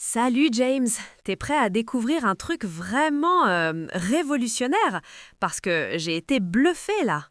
Salut James, t'es prêt à découvrir un truc vraiment révolutionnaire? Parce que j'ai été bluffée là.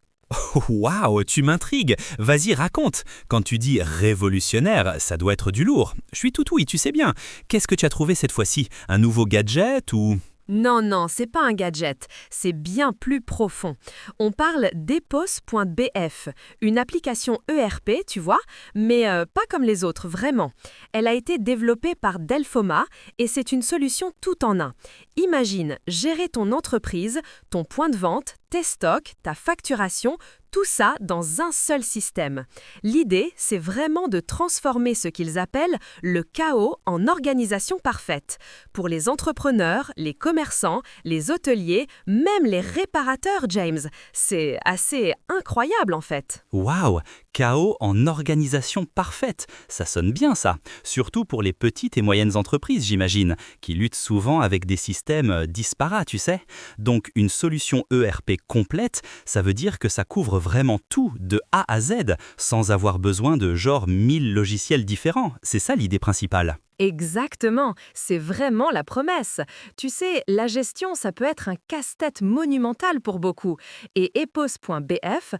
Waouh, tu m'intrigues. Vas-y, raconte. Quand tu dis révolutionnaire, ça doit être du lourd. Je suis tout ouïe, tu sais bien. Qu'est-ce que tu as trouvé cette fois-ci? Un nouveau gadget ou... Non, non, c'est pas un gadget, c'est bien plus profond. On parle d'Epos.bf, une application ERP, tu vois, mais pas comme les autres, vraiment. Elle a été développée par Delphoma et c'est une solution tout en un. Imagine gérer ton entreprise, ton point de vente, tes stocks, ta facturation, tout ça dans un seul système. L'idée, c'est vraiment de transformer ce qu'ils appellent le chaos en organisation parfaite. Pour les entrepreneurs, les commerçants, les hôteliers, même les réparateurs, James. C'est assez incroyable en fait. Waouh, chaos en organisation parfaite. Ça sonne bien ça. Surtout pour les petites et moyennes entreprises, j'imagine, qui luttent souvent avec des systèmes disparates, tu sais. Donc une solution ERP complète, ça veut dire que ça couvre vraiment tout, de A à Z, sans avoir besoin de genre 1000 logiciels différents. C'est ça l'idée principale. Exactement, c'est vraiment la promesse. Tu sais, la gestion, ça peut être un casse-tête monumental pour beaucoup. Et Epos.bf,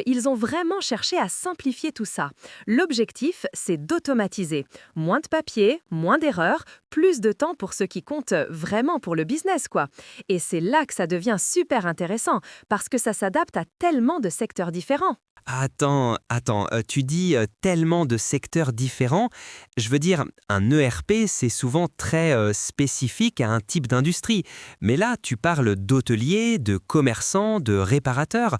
ils ont vraiment cherché à simplifier tout ça. L'objectif, c'est d'automatiser. Moins de papier, moins d'erreurs, plus de temps pour ce qui compte vraiment pour le business, quoi. Et c'est là que ça devient super intéressant, parce que ça s'adapte à tellement de secteurs différents. Attends, tu dis tellement de secteurs différents. Je veux dire, un ERP, c'est souvent très spécifique à un type d'industrie. Mais là, tu parles d'hôteliers, de commerçants, de réparateurs.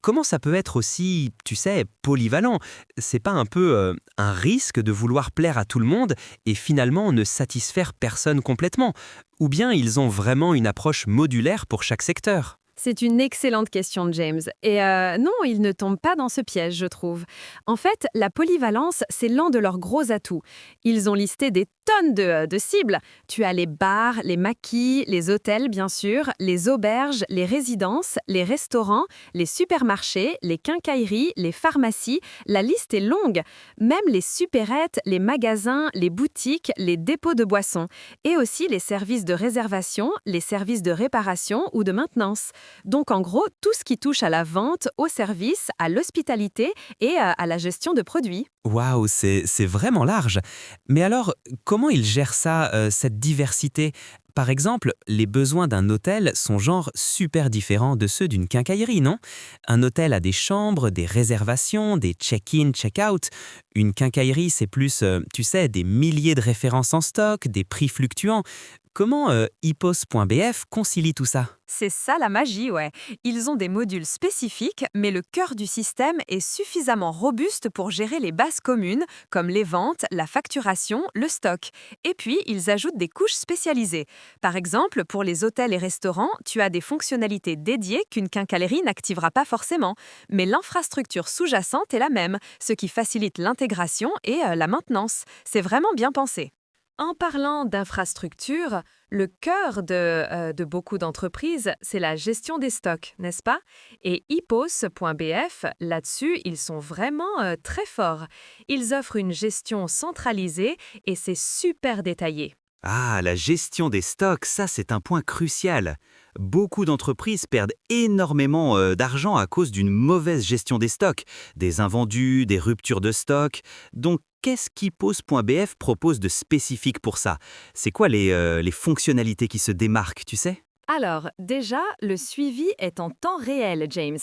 Comment ça peut être aussi, tu sais, polyvalent? C'est pas un peu un risque de vouloir plaire à tout le monde et finalement ne satisfaire personne complètement? Ou bien ils ont vraiment une approche modulaire pour chaque secteur? C'est une excellente question, James. Et non, ils ne tombent pas dans ce piège, je trouve. En fait, la polyvalence, c'est l'un de leurs gros atouts. Ils ont listé des tonnes de cibles. Tu as les bars, les maquis, les hôtels, bien sûr, les auberges, les résidences, les restaurants, les supermarchés, les quincailleries, les pharmacies. La liste est longue. Même les supérettes, les magasins, les boutiques, les dépôts de boissons. Et aussi les services de réservation, les services de réparation ou de maintenance. Donc en gros, tout ce qui touche à la vente, au service, à l'hospitalité et à la gestion de produits. Waouh, c'est vraiment large. Mais alors, comment ils gèrent ça, cette diversité? Par exemple, les besoins d'un hôtel sont genre super différents de ceux d'une quincaillerie, non? Un hôtel a des chambres, des réservations, des check-in, check-out. Une quincaillerie, c'est plus, tu sais, des milliers de références en stock, des prix fluctuants. Comment Ipos.bf concilie tout ça? C'est ça la magie, ouais. Ils ont des modules spécifiques, mais le cœur du système est suffisamment robuste pour gérer les bases communes, comme les ventes, la facturation, le stock. Et puis, ils ajoutent des couches spécialisées. Par exemple, pour les hôtels et restaurants, tu as des fonctionnalités dédiées qu'une quincaillerie n'activera pas forcément. Mais l'infrastructure sous-jacente est la même, ce qui facilite l'intégration et la maintenance. C'est vraiment bien pensé. En parlant d'infrastructure, le cœur de beaucoup d'entreprises, c'est la gestion des stocks, n'est-ce pas? Et Ipos.bf, là-dessus, ils sont vraiment très forts. Ils offrent une gestion centralisée et c'est super détaillé. Ah, la gestion des stocks, ça c'est un point crucial. Beaucoup d'entreprises perdent énormément d'argent à cause d'une mauvaise gestion des stocks, des invendus, des ruptures de stock. Donc, qu'est-ce qu'Ipos.bf propose de spécifique pour ça? C'est quoi les fonctionnalités qui se démarquent, tu sais? Alors, déjà, le suivi est en temps réel, James.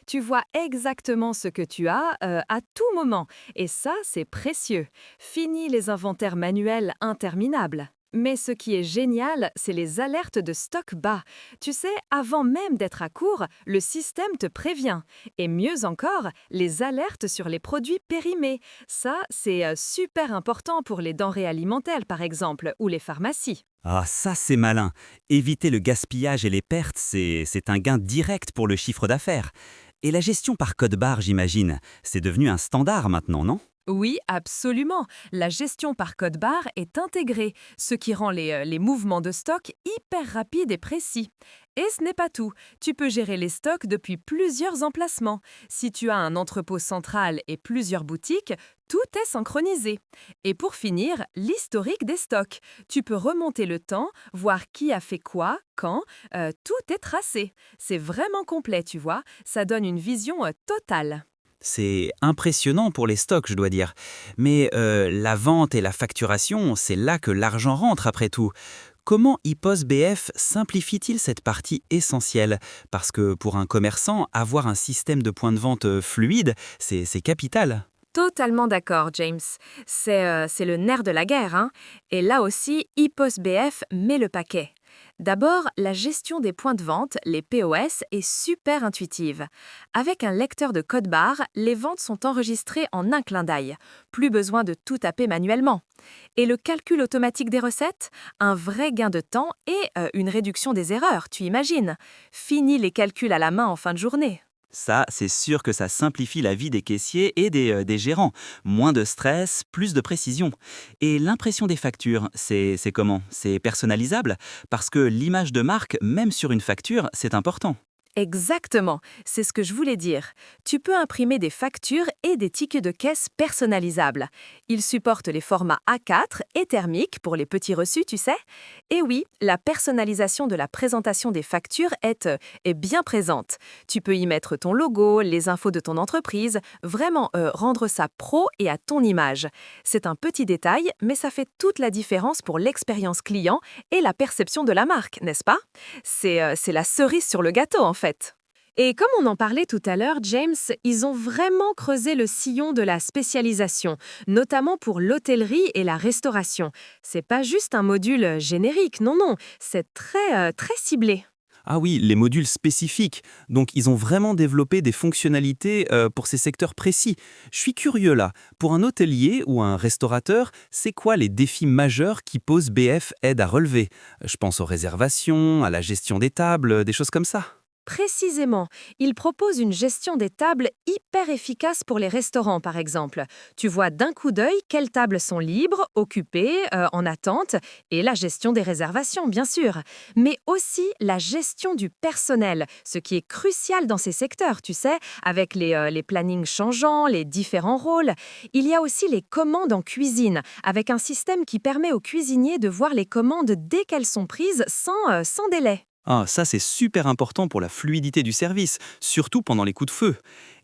Tu vois exactement ce que tu as à tout moment. Et ça, c'est précieux. Fini les inventaires manuels interminables. Mais ce qui est génial, c'est les alertes de stock bas. Tu sais, avant même d'être à court, le système te prévient. Et mieux encore, les alertes sur les produits périmés. Ça, c'est super important pour les denrées alimentaires, par exemple, ou les pharmacies. Ah, ça c'est malin. Éviter le gaspillage et les pertes, c'est un gain direct pour le chiffre d'affaires. Et la gestion par code barre, j'imagine, c'est devenu un standard maintenant, non? Oui, absolument. La gestion par code barre est intégrée, ce qui rend les mouvements de stock hyper rapides et précis. Et ce n'est pas tout. Tu peux gérer les stocks depuis plusieurs emplacements. Si tu as un entrepôt central et plusieurs boutiques, tout est synchronisé. Et pour finir, l'historique des stocks. Tu peux remonter le temps, voir qui a fait quoi, quand, tout est tracé. C'est vraiment complet, tu vois. Ça donne une vision totale. C'est impressionnant pour les stocks, je dois dire. Mais la vente et la facturation, c'est là que l'argent rentre après tout. Comment IPOS BF simplifie-t-il cette partie essentielle? Parce que pour un commerçant, avoir un système de points de vente fluide, c'est capital. Totalement d'accord, James. C'est le nerf de la guerre, hein. Et là aussi, IPOS BF met le paquet. D'abord, la gestion des points de vente, les POS, est super intuitive. Avec un lecteur de code barre, les ventes sont enregistrées en un clin d'œil. Plus besoin de tout taper manuellement. Et le calcul automatique des recettes, un vrai gain de temps et une réduction des erreurs, tu imagines. Fini les calculs à la main en fin de journée. Ça, c'est sûr que ça simplifie la vie des caissiers et des gérants. Moins de stress, plus de précision. Et l'impression des factures, c'est comment? C'est personnalisable? Parce que l'image de marque, même sur une facture, c'est important. Exactement, c'est ce que je voulais dire. Tu peux imprimer des factures et des tickets de caisse personnalisables. Ils supportent les formats A4 et thermiques pour les petits reçus, tu sais. Et oui, la personnalisation de la présentation des factures est bien présente. Tu peux y mettre ton logo, les infos de ton entreprise, vraiment rendre ça pro et à ton image. C'est un petit détail, mais ça fait toute la différence pour l'expérience client et la perception de la marque, n'est-ce pas? C'est la cerise sur le gâteau, en fait. Et comme on en parlait tout à l'heure, James, ils ont vraiment creusé le sillon de la spécialisation, notamment pour l'hôtellerie et la restauration. C'est pas juste un module générique, non, non, c'est très ciblé. Ah oui, les modules spécifiques. Donc ils ont vraiment développé des fonctionnalités pour ces secteurs précis. Je suis curieux là. Pour un hôtelier ou un restaurateur, c'est quoi les défis majeurs qu'IPOS BF aide à relever? Je pense aux réservations, à la gestion des tables, des choses comme ça. Précisément, il propose une gestion des tables hyper efficace pour les restaurants, par exemple. Tu vois d'un coup d'œil quelles tables sont libres, occupées, en attente, et la gestion des réservations, bien sûr. Mais aussi la gestion du personnel, ce qui est crucial dans ces secteurs, tu sais, avec les plannings changeants, les différents rôles. Il y a aussi les commandes en cuisine, avec un système qui permet aux cuisiniers de voir les commandes dès qu'elles sont prises sans délai. Ah, ça c'est super important pour la fluidité du service, surtout pendant les coups de feu.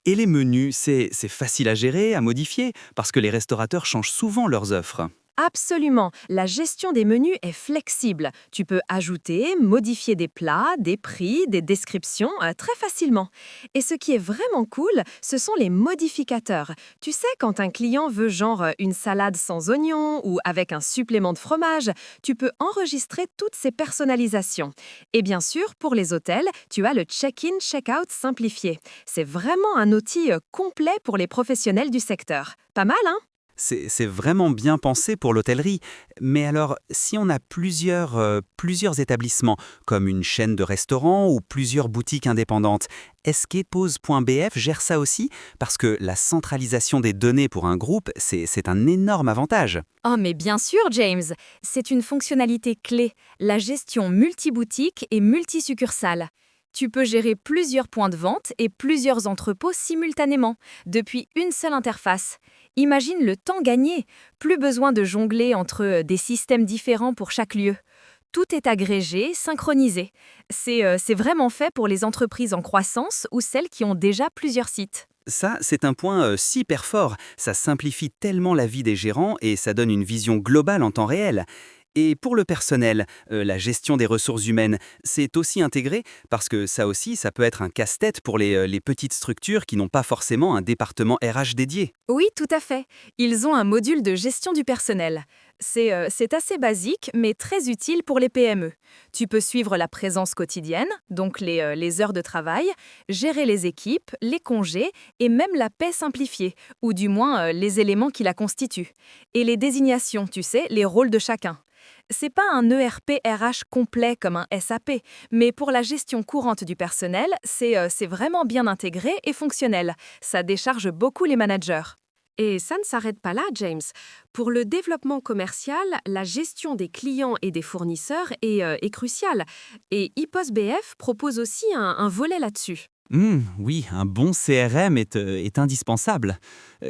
Et les menus, c'est facile à gérer, à modifier, parce que les restaurateurs changent souvent leurs offres. Absolument. La gestion des menus est flexible. Tu peux ajouter, modifier des plats, des prix, des descriptions très facilement. Et ce qui est vraiment cool, ce sont les modificateurs. Tu sais, quand un client veut genre une salade sans oignons ou avec un supplément de fromage, tu peux enregistrer toutes ces personnalisations. Et bien sûr, pour les hôtels, tu as le check-in, check-out simplifié. C'est vraiment un outil complet pour les professionnels du secteur. Pas mal, hein? C'est vraiment bien pensé pour l'hôtellerie. Mais alors, si on a plusieurs établissements, comme une chaîne de restaurants ou plusieurs boutiques indépendantes, est-ce qu'Epose.bf gère ça aussi? Parce que la centralisation des données pour un groupe, c'est un énorme avantage. Oh mais bien sûr, James. C'est une fonctionnalité clé, la gestion multiboutique et multisuccursale. Tu peux gérer plusieurs points de vente et plusieurs entrepôts simultanément, depuis une seule interface. Imagine le temps gagné. Plus besoin de jongler entre des systèmes différents pour chaque lieu. Tout est agrégé, synchronisé. C'est vraiment fait pour les entreprises en croissance ou celles qui ont déjà plusieurs sites. Ça, c'est un point super fort. Ça simplifie tellement la vie des gérants et ça donne une vision globale en temps réel. Et pour le personnel, la gestion des ressources humaines, c'est aussi intégré parce que ça aussi, ça peut être un casse-tête pour les petites structures qui n'ont pas forcément un département RH dédié. Oui, tout à fait. Ils ont un module de gestion du personnel. C'est assez basique, mais très utile pour les PME. Tu peux suivre la présence quotidienne, donc les heures de travail, gérer les équipes, les congés et même la paie simplifiée, ou du moins les éléments qui la constituent. Et les désignations, tu sais, les rôles de chacun. C'est pas un ERP RH complet comme un SAP, mais pour la gestion courante du personnel, c'est vraiment bien intégré et fonctionnel. Ça décharge beaucoup les managers. Et ça ne s'arrête pas là, James. Pour le développement commercial, la gestion des clients et des fournisseurs est cruciale. Et IPOS-BF propose aussi un volet là-dessus. Oui, un bon CRM est indispensable.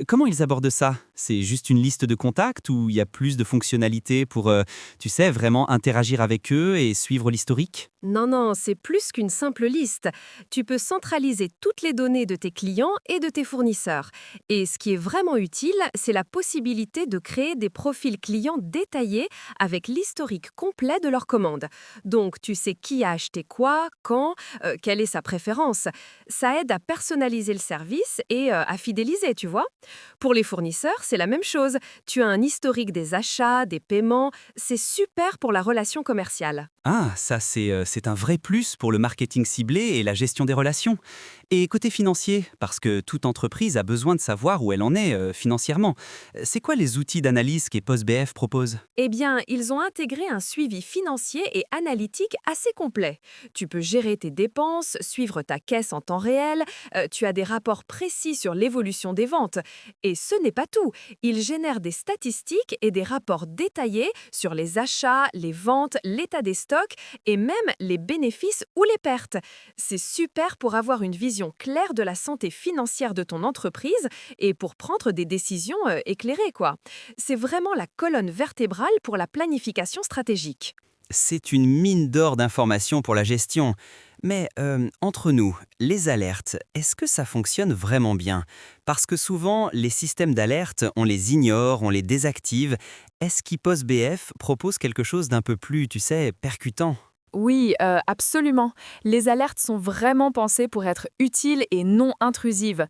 Comment ils abordent ça? C'est juste une liste de contacts ou il y a plus de fonctionnalités pour, tu sais, vraiment interagir avec eux et suivre l'historique? Non, non, c'est plus qu'une simple liste. Tu peux centraliser toutes les données de tes clients et de tes fournisseurs. Et ce qui est vraiment utile, c'est la possibilité de créer des profils clients détaillés avec l'historique complet de leurs commandes. Donc, tu sais qui a acheté quoi, quand, quelle est sa préférence. Ça aide à personnaliser le service et à fidéliser, tu vois. Pour les fournisseurs, c'est la même chose. Tu as un historique des achats, des paiements. C'est super pour la relation commerciale. Ah, ça c'est un vrai plus pour le marketing ciblé et la gestion des relations. Et côté financier, parce que toute entreprise a besoin de savoir où elle en est financièrement. C'est quoi les outils d'analyse qu'EPOS-BF propose? Eh bien, ils ont intégré un suivi financier et analytique assez complet. Tu peux gérer tes dépenses, suivre ta caisse en temps réel, tu as des rapports précis sur l'évolution des ventes. Et ce n'est pas tout. Ils génèrent des statistiques et des rapports détaillés sur les achats, les ventes, l'état des stocks et même les bénéfices ou les pertes. C'est super pour avoir une vision claire de la santé financière de ton entreprise et pour prendre des décisions éclairées, quoi. C'est vraiment la colonne vertébrale pour la planification stratégique. C'est une mine d'or d'informations pour la gestion. Mais entre nous, les alertes, est-ce que ça fonctionne vraiment bien? Parce que souvent, les systèmes d'alerte, on les ignore, on les désactive. Est-ce qu'IPOS-BF propose quelque chose d'un peu plus, tu sais, percutant? Oui, absolument. Les alertes sont vraiment pensées pour être utiles et non intrusives.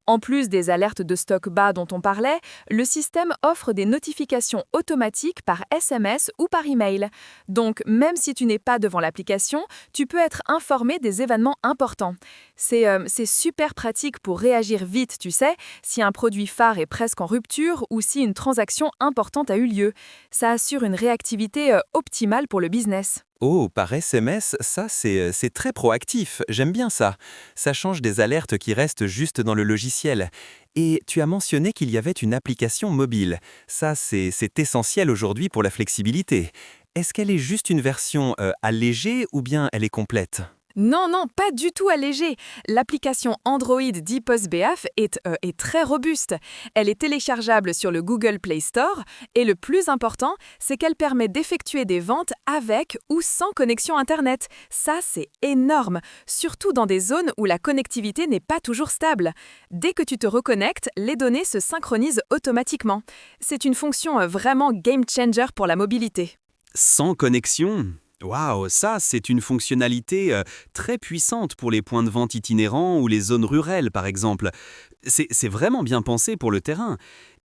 En plus des alertes de stock bas dont on parlait, le système offre des notifications automatiques par SMS ou par email. Donc, même si tu n'es pas devant l'application, tu peux être informé des événements importants. C'est super pratique pour réagir vite, tu sais, si un produit phare est presque en rupture ou si une transaction importante a eu lieu. Ça assure une réactivité optimale pour le business. Oh, par SMS, ça c'est très proactif, j'aime bien ça. Ça change des alertes qui restent juste dans le logiciel. Et tu as mentionné qu'il y avait une application mobile. Ça c'est essentiel aujourd'hui pour la flexibilité. Est-ce qu'elle est juste une version allégée ou bien elle est complète? Non, non, pas du tout allégée. L'application Android d'IPOS-BF est très robuste. Elle est téléchargeable sur le Google Play Store et le plus important, c'est qu'elle permet d'effectuer des ventes avec ou sans connexion Internet. Ça, c'est énorme, surtout dans des zones où la connectivité n'est pas toujours stable. Dès que tu te reconnectes, les données se synchronisent automatiquement. C'est une fonction vraiment game changer pour la mobilité. Sans connexion? Waouh, ça, c'est une fonctionnalité très puissante pour les points de vente itinérants ou les zones rurales, par exemple. C'est vraiment bien pensé pour le terrain.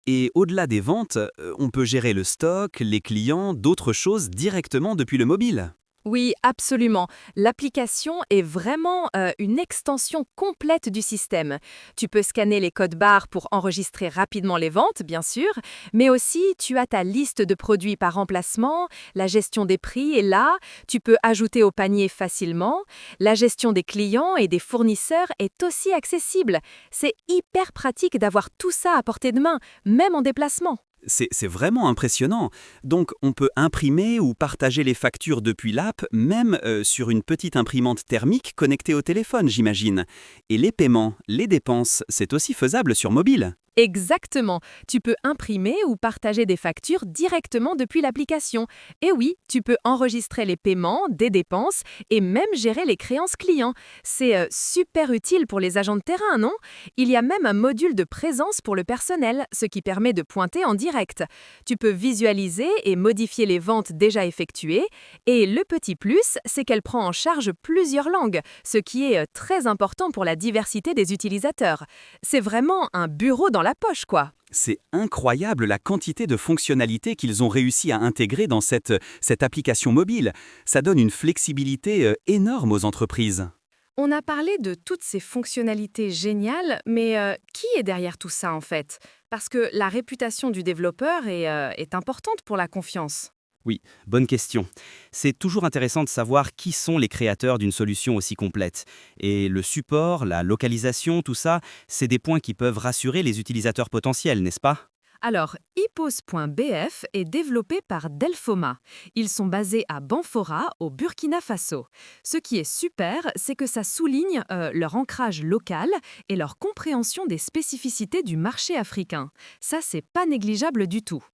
Et au-delà des ventes, on peut gérer le stock, les clients, d'autres choses directement depuis le mobile. Oui, absolument. L'application est vraiment une extension complète du système. Tu peux scanner les codes barres pour enregistrer rapidement les ventes, bien sûr, mais aussi tu as ta liste de produits par emplacement, la gestion des prix est là, tu peux ajouter au panier facilement, la gestion des clients et des fournisseurs est aussi accessible. C'est hyper pratique d'avoir tout ça à portée de main, même en déplacement. C'est vraiment impressionnant. Donc, on peut imprimer ou partager les factures depuis l'app, même sur une petite imprimante thermique connectée au téléphone, j'imagine. Et les paiements, les dépenses, c'est aussi faisable sur mobile. Exactement. Tu peux imprimer ou partager des factures directement depuis l'application. Et oui, tu peux enregistrer les paiements, des dépenses et même gérer les créances clients. C'est super utile pour les agents de terrain, non? Il y a même un module de présence pour le personnel, ce qui permet de pointer en direct. Tu peux visualiser et modifier les ventes déjà effectuées. Et le petit plus, c'est qu'elle prend en charge plusieurs langues, ce qui est très important pour la diversité des utilisateurs. C'est vraiment un bureau dans la poche, quoi. C'est incroyable la quantité de fonctionnalités qu'ils ont réussi à intégrer dans cette application mobile. Ça donne une flexibilité énorme aux entreprises. On a parlé de toutes ces fonctionnalités géniales, mais qui est derrière tout ça en fait? Parce que la réputation du développeur est importante pour la confiance. Oui, bonne question. C'est toujours intéressant de savoir qui sont les créateurs d'une solution aussi complète. Et le support, la localisation, tout ça, c'est des points qui peuvent rassurer les utilisateurs potentiels, n'est-ce pas? Alors, hippos.bf est développé par Delphoma. Ils sont basés à Banfora, au Burkina Faso. Ce qui est super, c'est que ça souligne leur ancrage local et leur compréhension des spécificités du marché africain. Ça, c'est pas négligeable du tout.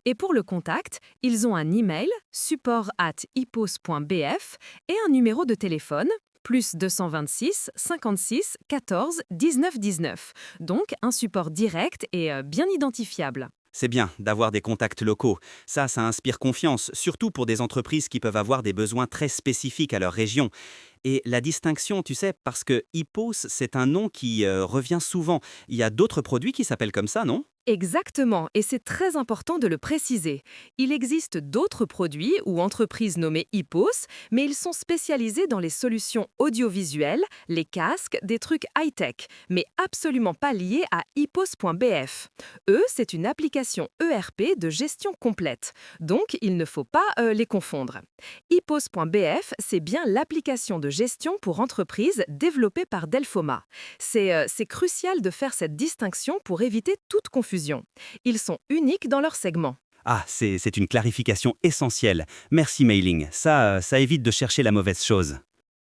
Et pour le contact, ils ont un email, support@hippos.bf, et un numéro de téléphone, plus 226 56 14 19 19. Donc un support direct et bien identifiable. C'est bien d'avoir des contacts locaux. Ça inspire confiance, surtout pour des entreprises qui peuvent avoir des besoins très spécifiques à leur région. Et la distinction, tu sais, parce que Hippos, c'est un nom qui revient souvent. Il y a d'autres produits qui s'appellent comme ça, non? Exactement, et c'est très important de le préciser. Il existe d'autres produits ou entreprises nommées Hippos, mais ils sont spécialisés dans les solutions audiovisuelles, les casques, des trucs high-tech, mais absolument pas liés à hippos.bf. Eux, c'est une application ERP de gestion complète, donc il ne faut pas les confondre. Hippos.bf, c'est bien l'application de gestion pour entreprises développée par Delphoma. C'est crucial de faire cette distinction pour éviter toute confusion. Ils sont uniques dans leur segment. Ah, c'est une clarification essentielle. Merci Mailing, ça évite de chercher la mauvaise chose.